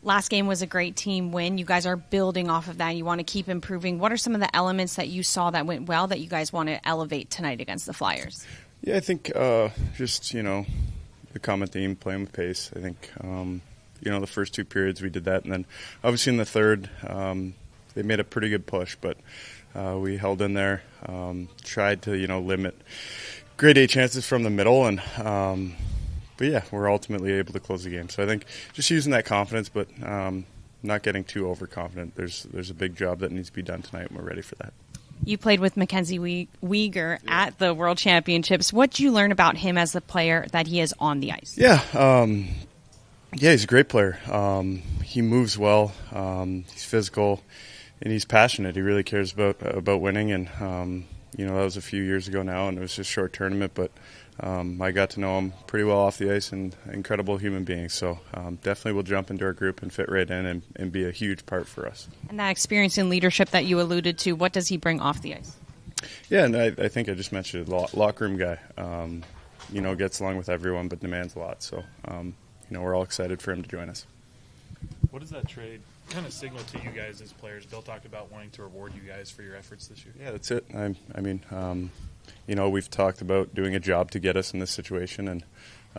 Last game was a great team win. You guys are building off of that. You want to keep improving. What are some of the elements that you saw that went well that you guys want to elevate tonight against the Flyers? Yeah, I think just, the common theme, playing with pace. I think, the first two periods we did that. And then obviously in the third, they made a pretty good push, but we held in there, tried to, limit grade A chances from the middle. And but yeah, we're ultimately able to close the game. So I think just using that confidence, but not getting too overconfident. There's a big job that needs to be done tonight, and we're ready for that. You played with Mackenzie Weegar at the World Championships. What did you learn about him as the player that he is on the ice? Yeah, he's a great player. He moves well. He's physical, and he's passionate. He really cares about winning. And that was a few years ago now, and it was just a short tournament, but I got to know him pretty well off the ice, and incredible human being. So definitely will jump into our group and fit right in and be a huge part for us. And that experience in leadership that you alluded to, what does he bring off the ice? Yeah, and I think I just mentioned it, locker room guy. Gets along with everyone but demands a lot. So, we're all excited for him to join us. What does that trade kind of signal to you guys as players? Bill talked about wanting to reward you guys for your efforts this year. Yeah, that's it. We've talked about doing a job to get us in this situation,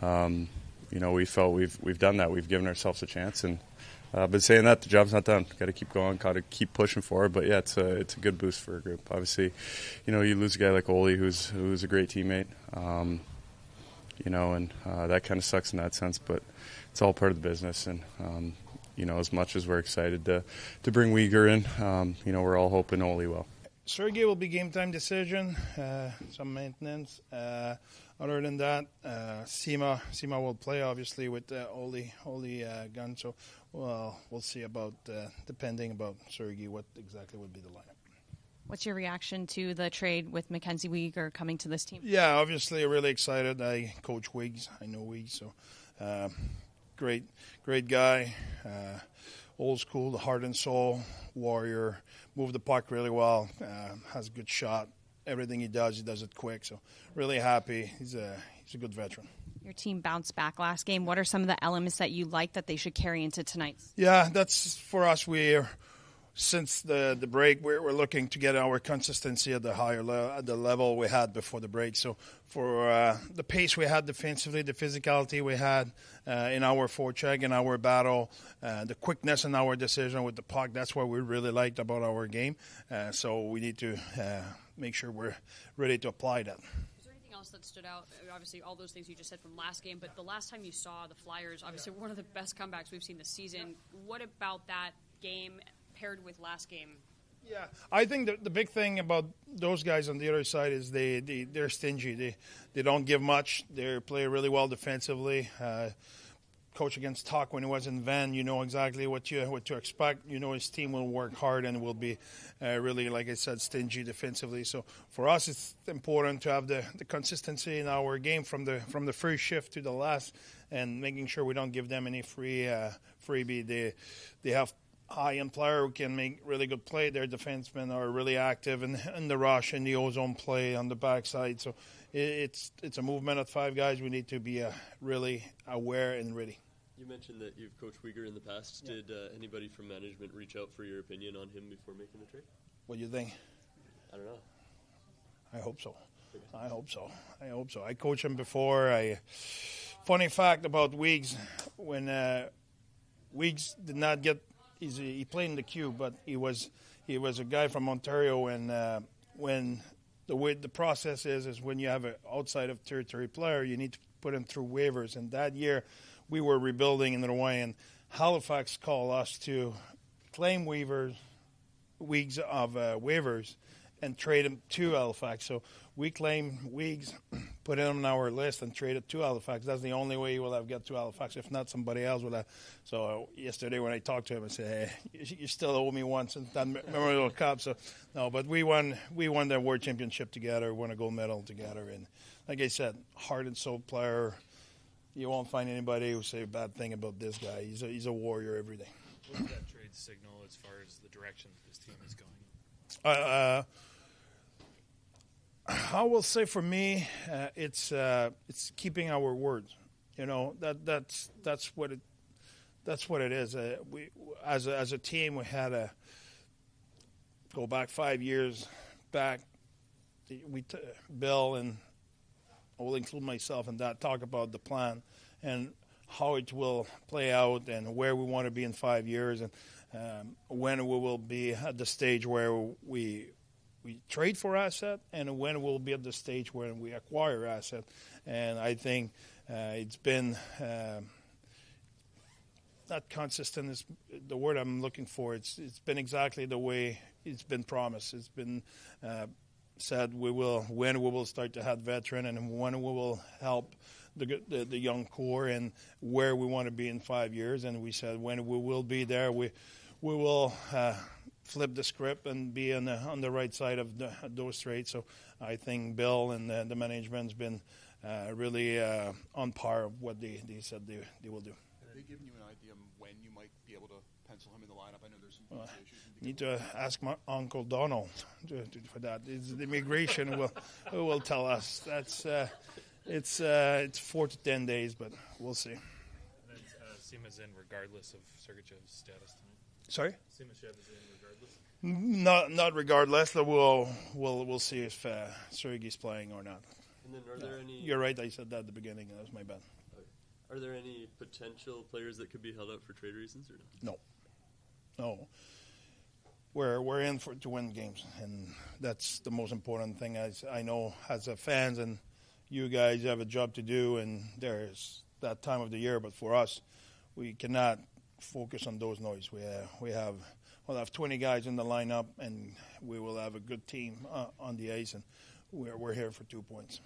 and we felt we've done that. We've given ourselves a chance, and but saying that, the job's not done. Got to keep going. Got to keep pushing forward. But yeah, it's a good boost for a group. Obviously, you lose a guy like Ole, who's a great teammate. And that kind of sucks in that sense, but it's all part of the business. And as much as we're excited to bring Weegar in, we're all hoping Ole will. Sergey will be game time decision, some maintenance. Other than that, Sima will play obviously with Ole gun. So we'll see about depending about Sergey what exactly would be the lineup. What's your reaction to the trade with Mackenzie Weegar coming to this team? Yeah, obviously really excited. I coach Wiggs. I know Wiggs, so great guy. Old school, the heart and soul, warrior, move the puck really well, has a good shot. Everything he does it quick. So really happy. He's a good veteran. Your team bounced back last game. What are some of the elements that you like that they should carry into tonight? Yeah, that's for us. Since the break, we're looking to get our consistency at the higher at the level we had before the break. So for the pace we had defensively, the physicality we had in our forecheck, in our battle, the quickness in our decision with the puck, that's what we really liked about our game. So we need to make sure we're ready to apply that. Is there anything else that stood out? Obviously, all those things you just said from last game, but the last time you saw the Flyers, obviously one of the best comebacks we've seen this season. What about that game paired with last game? Yeah, I think the big thing about those guys on the other side is they're stingy. They don't give much. They play really well defensively. Coach against Talk when he was in Van, you know exactly what to expect. You know his team will work hard and will be really, like I said, stingy defensively. So for us, it's important to have the consistency in our game from the first shift to the last, and making sure we don't give them any freebie. They have high-end player who can make really good play. Their defensemen are really active in the rush and the ozone play on the backside. So it's a movement of five guys. We need to be really aware and ready. You mentioned that you've coached Weegar in the past. Yeah. Did anybody from management reach out for your opinion on him before making the trade? What do you think? I don't know. I hope so. I coached him before. Funny fact about Weeks, when Weeks did not get he played in the queue, but he was a guy from Ontario, and when the way the process is when you have an outside of territory player, you need to put him through waivers. And that year, we were rebuilding in the way, and Halifax called us to claim weeks of waivers and trade him to Halifax. So we claimed Weeks, put him on our list, and traded to Halifax. That's the only way he will have got to Halifax. If not, somebody else will have. So yesterday when I talked to him, I said, "Hey, you still owe me one since that Memorial Cup." So no, but we won the World Championship together, won a gold medal together, and like I said, heart and soul player. You won't find anybody who say a bad thing about this guy. He's a warrior every day. What does that trade signal as far as the direction this team is going? I will say for me, it's keeping our words. You know, that's what that's what it is. We as a team, we had to go back 5 years back. Bill and I will include myself in that, talk about the plan and how it will play out and where we want to be in 5 years, and when we will be at the stage where we trade for asset and when we'll be at the stage where we acquire asset. And I think it's been not consistent is the word I'm looking for. It's been exactly the way it's been promised. It's been said when we will start to have veteran and when we will help the young core and where we want to be in 5 years. And we said when we will be there, we will flip the script and be on the right side of those trades. So I think Bill and the management's been really on par of what they said they will do. Have they given you an idea of when you might be able to pencil him in the lineup? I know there's some issues. Need to ask my Uncle Donald for that. It's the immigration will tell us. That's it's 4 to 10 days, but we'll see. And then Sima's in regardless of Sergachev's status tonight. Sorry? Simashev is in regardless. Not regardless. We'll see if Sergey's playing or not. And then are there any? You're right. I said that at the beginning. That was my bad. Are there any potential players that could be held out for trade reasons or no? No. We're in to win games, and that's the most important thing. As I know, as a fans, and you guys have a job to do, and there's that time of the year. But for us, we cannot focus on those noise. We'll have 20 guys in the lineup, and we will have a good team on the ice, and we're here for 2 points.